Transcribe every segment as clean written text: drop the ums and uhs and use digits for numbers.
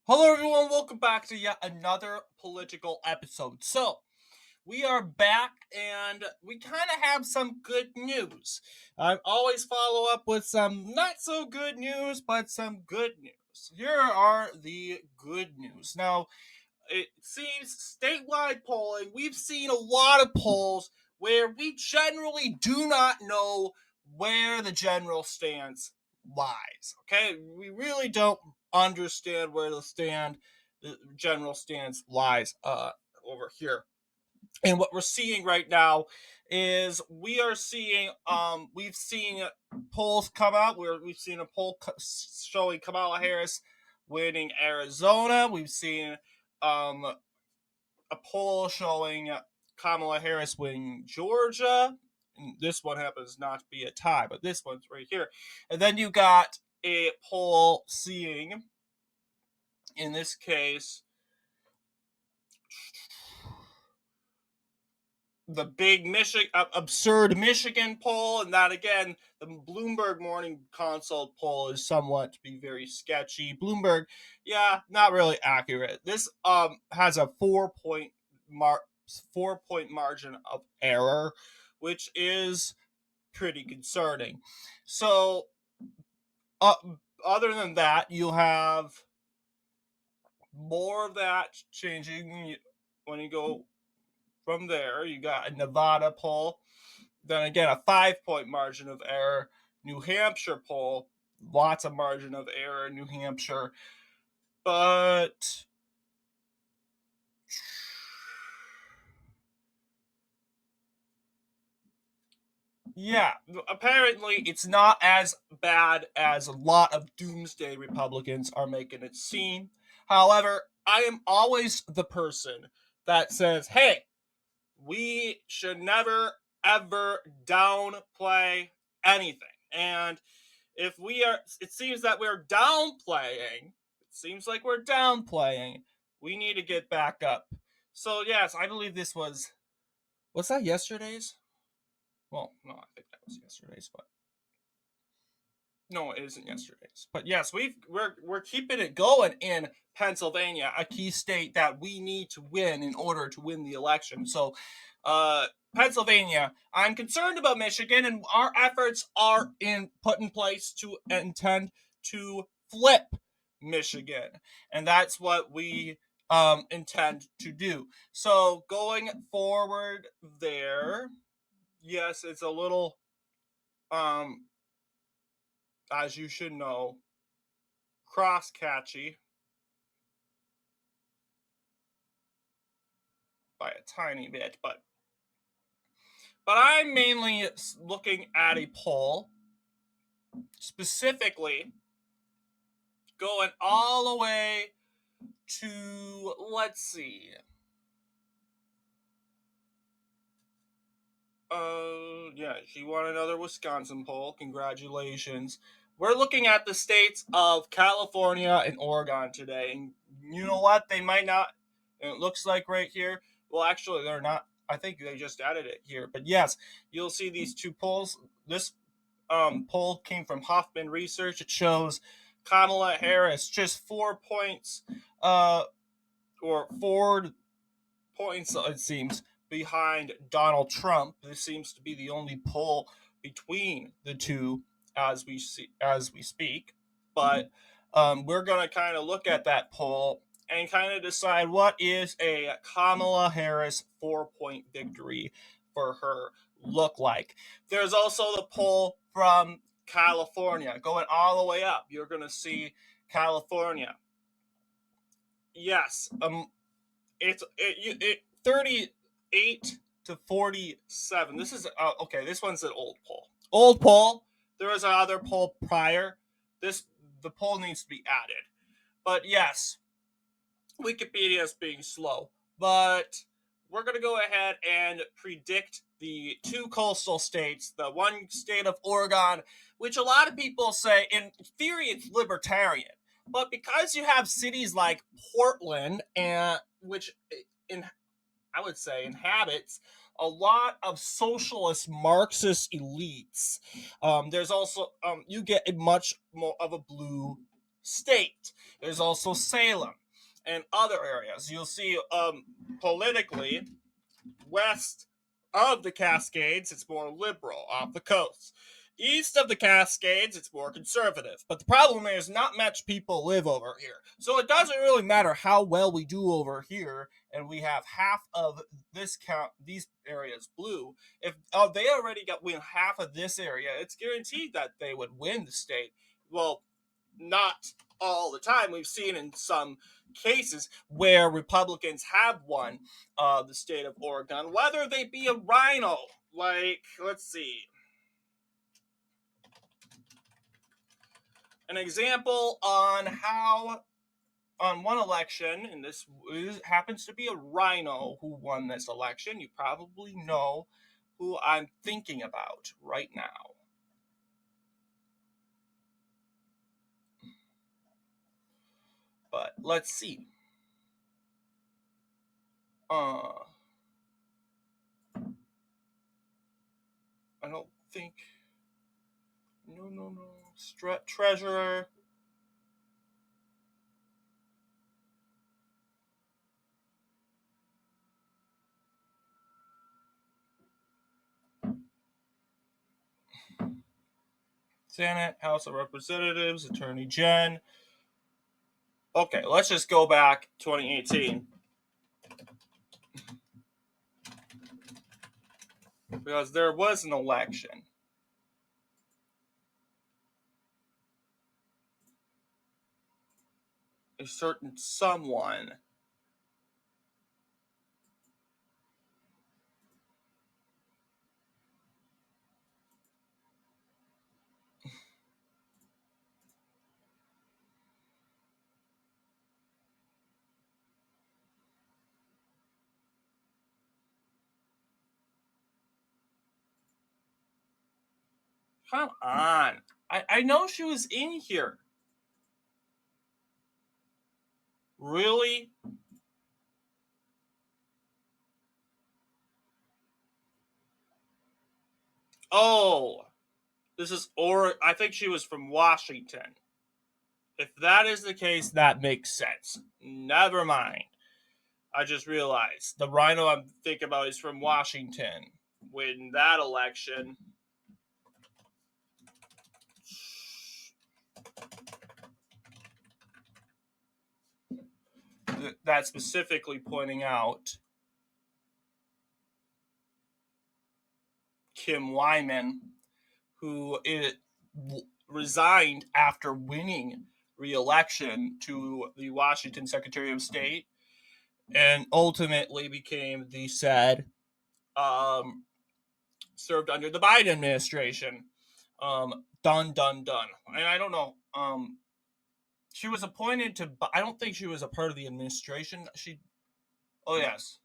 Hello, everyone. Welcome back to yet another political episode. We are back and we kind of have some good news. I always follow up with some not so good news, but some good news. Here are the good news. Now, it seems statewide polling, we've seen a lot of polls where we generally do not know where the general stance lies. Okay, we really don't understand where the general stance lies over here. And what we're seeing right now is we've seen polls come out where we've seen a poll showing Kamala Harris winning Arizona. We've seen um, a poll showing Kamala Harris winning Georgia. And this one happens not to be a tie, but this one's right here. And then you got a poll seeing, in this case, the big absurd Michigan poll, and that again, the Bloomberg Morning Consult poll is somewhat to be very sketchy. Bloomberg, yeah, not really accurate. This has a 4 point margin of error, which is pretty concerning. So, uh, other than that, you'll have more of that changing when you go from there. You got a Nevada poll. Then again, a 5 point margin of error. New Hampshire poll, lots of margin of error in New Hampshire. But yeah, apparently it's not as bad as a lot of doomsday Republicans are making it seem. However, I am always the person that says, hey, we should never ever downplay anything. And if we are, it seems that we're downplaying. It seems like we're downplaying. We need to get back up. So yes, I believe this was that yesterday's? Well, no, I think that was yesterday's, but no, it isn't yesterday's. But yes, we're keeping it going in Pennsylvania, a key state that we need to win in order to win the election. So, Pennsylvania, I'm concerned about Michigan, and our efforts are put in place to intend to flip Michigan, and that's what we intend to do. So going forward, there, yes, it's a little as you should know, cross catchy by a tiny bit, but I'm mainly looking at a poll specifically going all the way to, let's see, yeah, she won another Wisconsin poll. Congratulations. We're looking at the states of California and Oregon today, and you know what? They might not. It looks like right here. Well, actually, they're not. I think they just added it here. But yes, you'll see these two polls. This poll came from Hoffman Research. It shows Kamala Harris just 4 points, or 4 points, it seems, behind Donald Trump. This seems to be the only poll between the two as we speak. But we're going to kind of look at that poll and kind of decide what is a Kamala Harris 4 point victory for her look like. There's also the poll from California going all the way up. You're going to see California. Yes, it 38 to 47. This is okay. This one's an old poll. Old poll. There was another poll prior. The poll needs to be added. But yes, Wikipedia is being slow. But we're gonna go ahead and predict the two coastal states. The one state of Oregon, which a lot of people say, in theory, it's libertarian. But because you have cities like Portland, and which in I would say inhabits a lot of socialist Marxist elites. There's also you get a much more of a blue state. There's also Salem and other areas. You'll see politically, west of the Cascades, it's more liberal off the coast. East of the Cascades, it's more conservative. But the problem is, not much people live over here. So it doesn't really matter how well we do over here, and we have half of these areas blue. If they already win half of this area, it's guaranteed that they would win the state. Well, not all the time. We've seen in some cases where Republicans have won the state of Oregon, whether they be a rhino. Like, let's see. An example on how, on one election, and this happens to be a rhino who won this election. You probably know who I'm thinking about right now. But let's see. I don't think. No. Treasurer. Senate, House of Representatives, Attorney Gen. Okay, let's just go back 2018. Because there was an election. A certain someone come on. I know she was in here. Really? Oh, I think she was from Washington. If that is the case, that makes sense. Never mind. I just realized the rhino I'm thinking about is from Washington. When that election, that specifically pointing out Kim Wyman, who resigned after winning re-election to the Washington Secretary of State, and ultimately became the said served under the Biden administration. Done. And I don't know. She was appointed to. I don't think she was a part of the administration. Oh yes,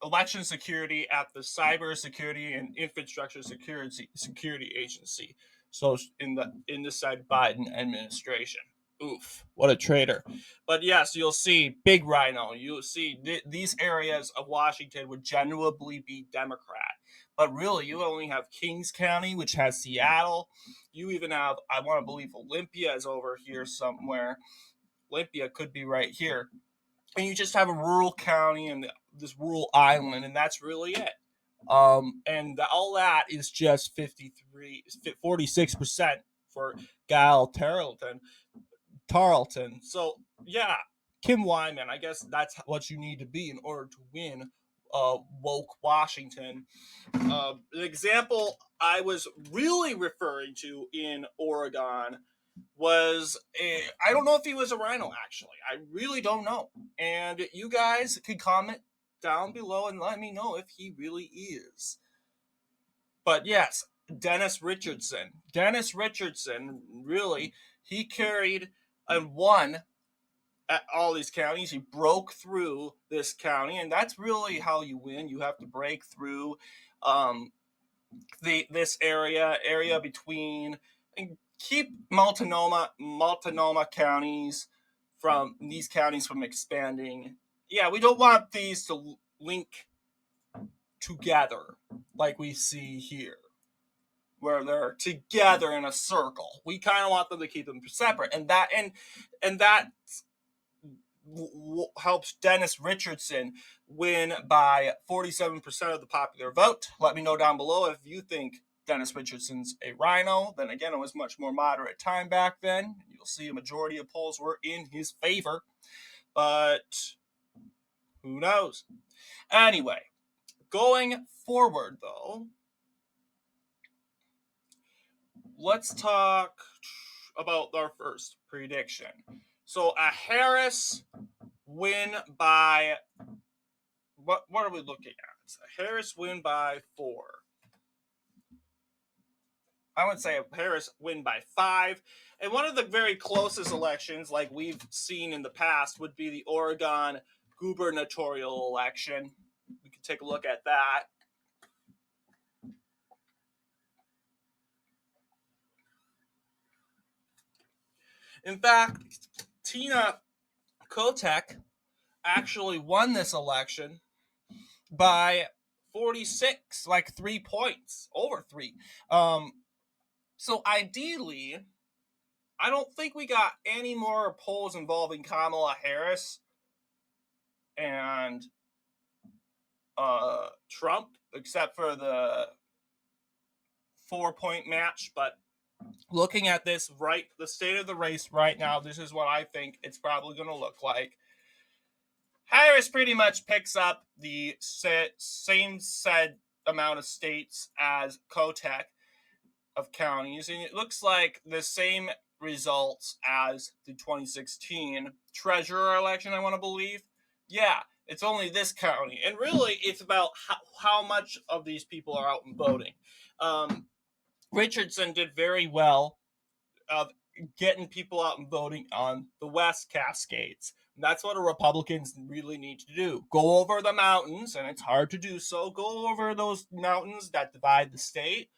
election security at the Cyber Security and Infrastructure Security Agency. So in the said Biden administration. Oof, what a traitor. But yes, you'll see big rhino. You'll see these areas of Washington would genuinely be Democrat. But really, you only have Kings County, which has Seattle. You even have, I want to believe, Olympia is over here somewhere. Olympia could be right here. And you just have a rural county and this rural island, and that's really it. And all that is just 46% for Gal Tarleton. So yeah, Kim Wyman. I guess that's what you need to be in order to win woke Washington. The example I was really referring to in Oregon was I don't know if he was a rhino, actually. I really don't know. And you guys could comment down below and let me know if he really is. But yes, Dennis Richardson, really, he carried and won at all these counties. He broke through this county, and that's really how you win. You have to break through this area between, and keep Multnomah counties from these counties from expanding. Yeah, we don't want these to link together like we see here. where they're together in a circle. We kind of want them to keep them separate, and that helps Dennis Richardson win by 47% of the popular vote. Let me know down below if you think Dennis Richardson's a rhino. Then again, it was much more moderate time back then. You'll see a majority of polls were in his favor, but who knows? Anyway, going forward though, let's talk about our first prediction. So a Harris win by, what are we looking at? A Harris win by 4. I would say a Harris win by 5. And one of the very closest elections, like we've seen in the past, would be the Oregon gubernatorial election. We can take a look at that. In fact, Tina Kotek actually won this election by 46, like 3 points, over 3. So ideally, I don't think we got any more polls involving Kamala Harris and Trump, except for the 4-point match. But looking at this, right, the state of the race right now, this is what I think it's probably going to look like. Harris pretty much picks up the same said amount of states as Kotek of counties, and it looks like the same results as the 2016 treasurer election, I want to believe. Yeah, it's only this county, and really it's about how much of these people are out and voting. Richardson did very well of getting people out and voting on the West Cascades. And that's what Republicans really need to do. Go over the mountains, and it's hard to do so. Go over those mountains that divide the state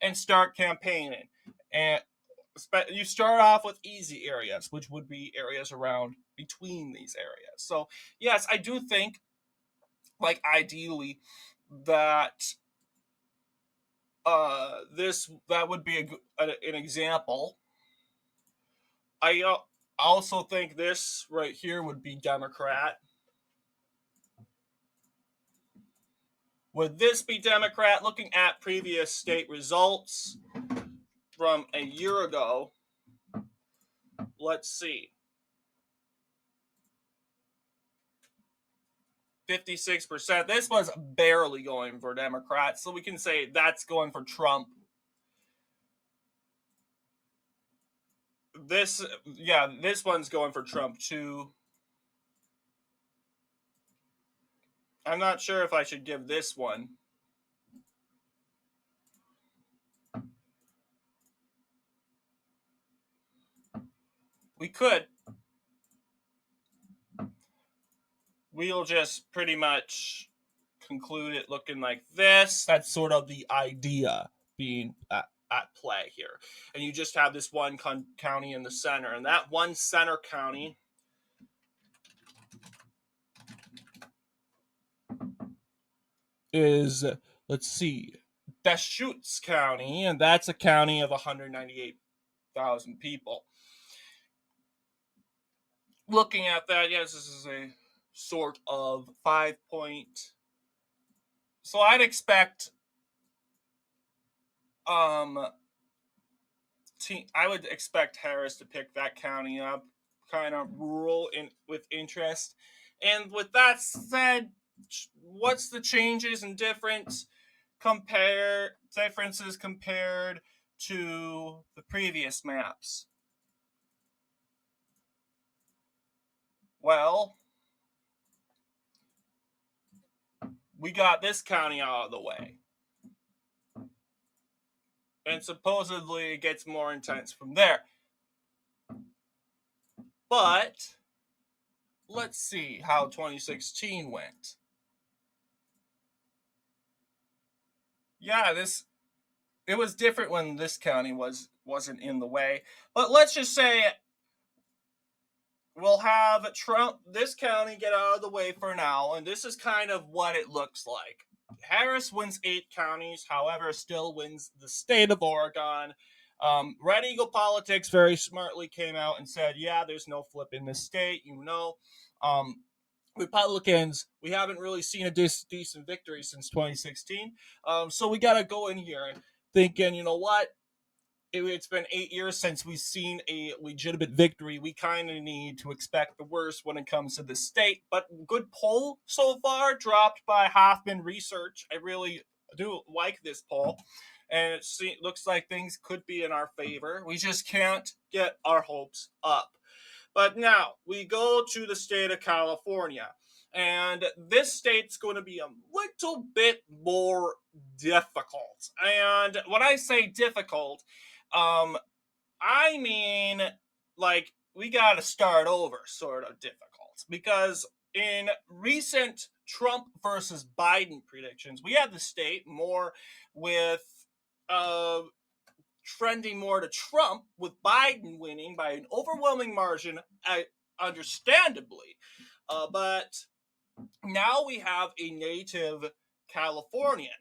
and start campaigning. And you start off with easy areas, which would be areas around between these areas. So yes, I do think, like, ideally that that would be an example. I also think this right here would be Democrat. Would this be Democrat? Looking at previous state results from a year ago, let's see. 56%. This was barely going for Democrats, so we can say that's going for Trump. This one's going for Trump too. I'm not sure if I should give this one. We could. We'll just pretty much conclude it looking like this. That's sort of the idea being at play here. And you just have this one county in the center. And that one center county is, let's see, Deschutes County. And that's a county of 198,000 people. Looking at that, yes, this is a sort of 5-point. So I'd expect I would expect Harris to pick that county up, kind of rural with interest. And with that said, what's the changes and differences compared to the previous maps? Well, we got this county out of the way. And supposedly it gets more intense from there. But let's see how 2016 went. Yeah, it was different when this county wasn't in the way. But let's just say we'll have this county get out of the way for now, and this is kind of what it looks like. Harris wins 8 counties, however, still wins the state of Oregon. Red Eagle Politics very smartly came out and said, yeah, there's no flip in this state, Republicans, we haven't really seen a decent victory since 2016. So we got to go in here thinking, you know what? It's been 8 years since we've seen a legitimate victory. We kind of need to expect the worst when it comes to the state. But good poll so far, dropped by Hoffman Research. I really do like this poll. And it looks like things could be in our favor. We just can't get our hopes up. But now we go to the state of California. And this state's going to be a little bit more difficult. And when I say difficult, I mean, like, we got to start over sort of difficult. Because in recent Trump versus Biden predictions, we had the state more with trending more to Trump, with Biden winning by an overwhelming margin, understandably. But now we have a native Californian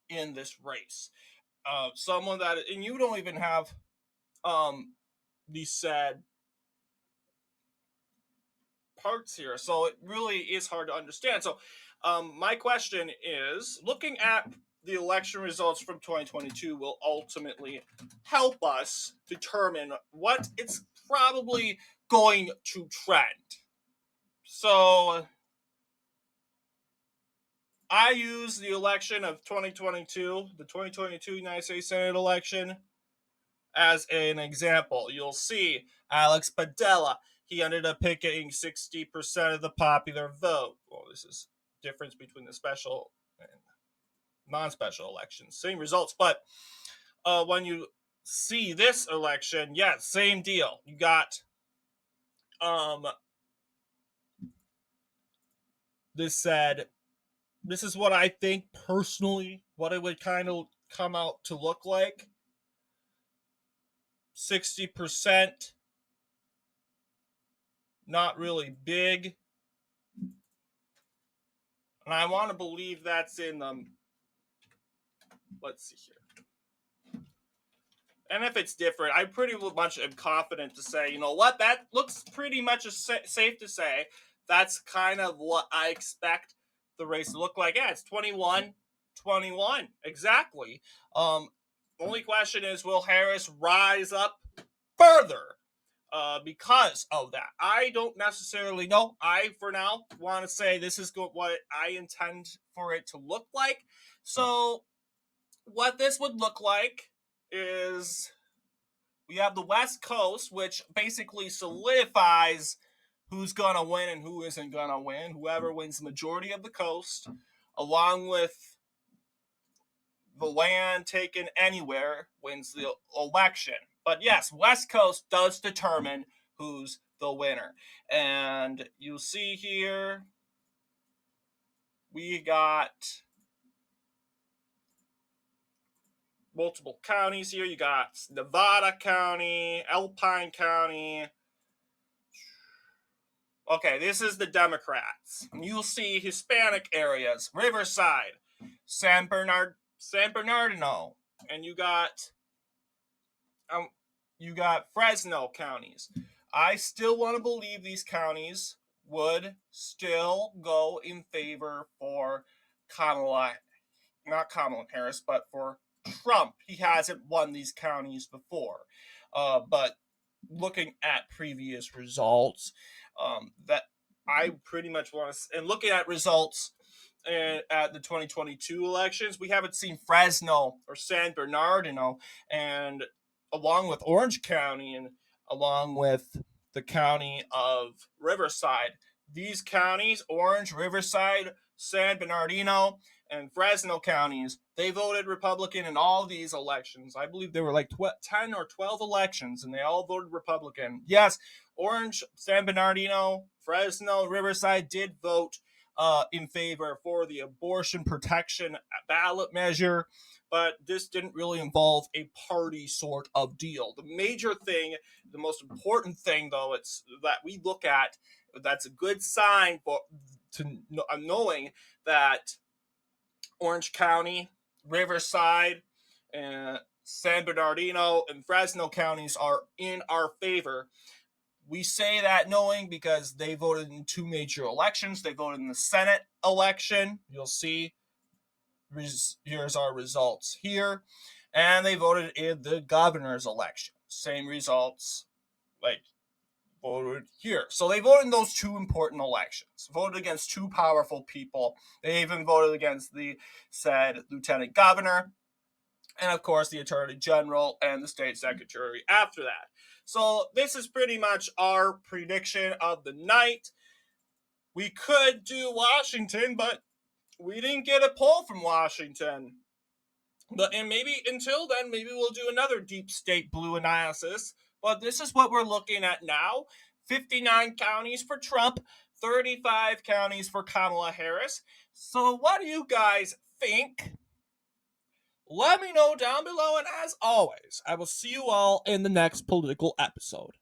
in this race. Someone that, and you don't even have these sad parts here, so it really is hard to understand. So my question is, looking at the election results from 2022 will ultimately help us determine what it's probably going to trend. So I use the election of 2022, the 2022 United States Senate election, as an example. You'll see Alex Padilla, he ended up picking 60% of the popular vote. Well, this is difference between the special and non-special elections. Same results, but when you see this election, yeah, same deal. You got this is what I think personally what it would kind of come out to look like. 60%, not really big. And I want to believe that's in let's see here. And if it's different, I pretty much am confident to say, you know what, that looks pretty much safe to say. That's kind of what I expect the race to look like. Yeah, it's 21-21. Exactly. Only question is, will Harris rise up further because of that? I don't necessarily know. I, for now, want to say this is what I intend for it to look like. So what this would look like is we have the West Coast, which basically solidifies who's going to win and who isn't going to win. Whoever wins the majority of the coast, along with the land taken anywhere, wins the election. But yes, West Coast does determine who's the winner. And you'll see here, we got multiple counties here. You got Nevada County, Alpine County. Okay, this is the Democrats. You'll see Hispanic areas, Riverside, San Bernardino, and you got Fresno counties. I still want to believe these counties would still go in favor for not Kamala Harris, but for Trump. He hasn't won these counties before. But looking at previous results, that I pretty much want to, and looking at results at the 2022 elections, we haven't seen Fresno or San Bernardino, and along with Orange County and along with the county of Riverside, these counties, Orange, Riverside, San Bernardino, and Fresno counties, they voted Republican in all these elections. I believe there were like 10 or 12 elections, and they all voted Republican. Yes, Orange, San Bernardino, Fresno, Riverside did vote in favor for the abortion protection ballot measure, but this didn't really involve a party sort of deal. The major thing, the most important thing, though, it's that we look at, that's a good sign for to knowing that Orange County, Riverside, and San Bernardino, and Fresno counties are in our favor. We say that knowing because they voted in two major elections. They voted in the Senate election. You'll see. Here's our results here. And they voted in the governor's election. Same results, like voted here. So they voted in those two important elections. Voted against two powerful people. They even voted against the said lieutenant governor, and of course the attorney general and the state secretary after that. So this is pretty much our prediction of the night. We could do Washington, but we didn't get a poll from Washington. And maybe until then, maybe we'll do another deep state blue analysis. But this is what we're looking at now. 59 counties for Trump, 35 counties for Kamala Harris. So what do you guys think? Let me know down below, and as always, I will see you all in the next political episode.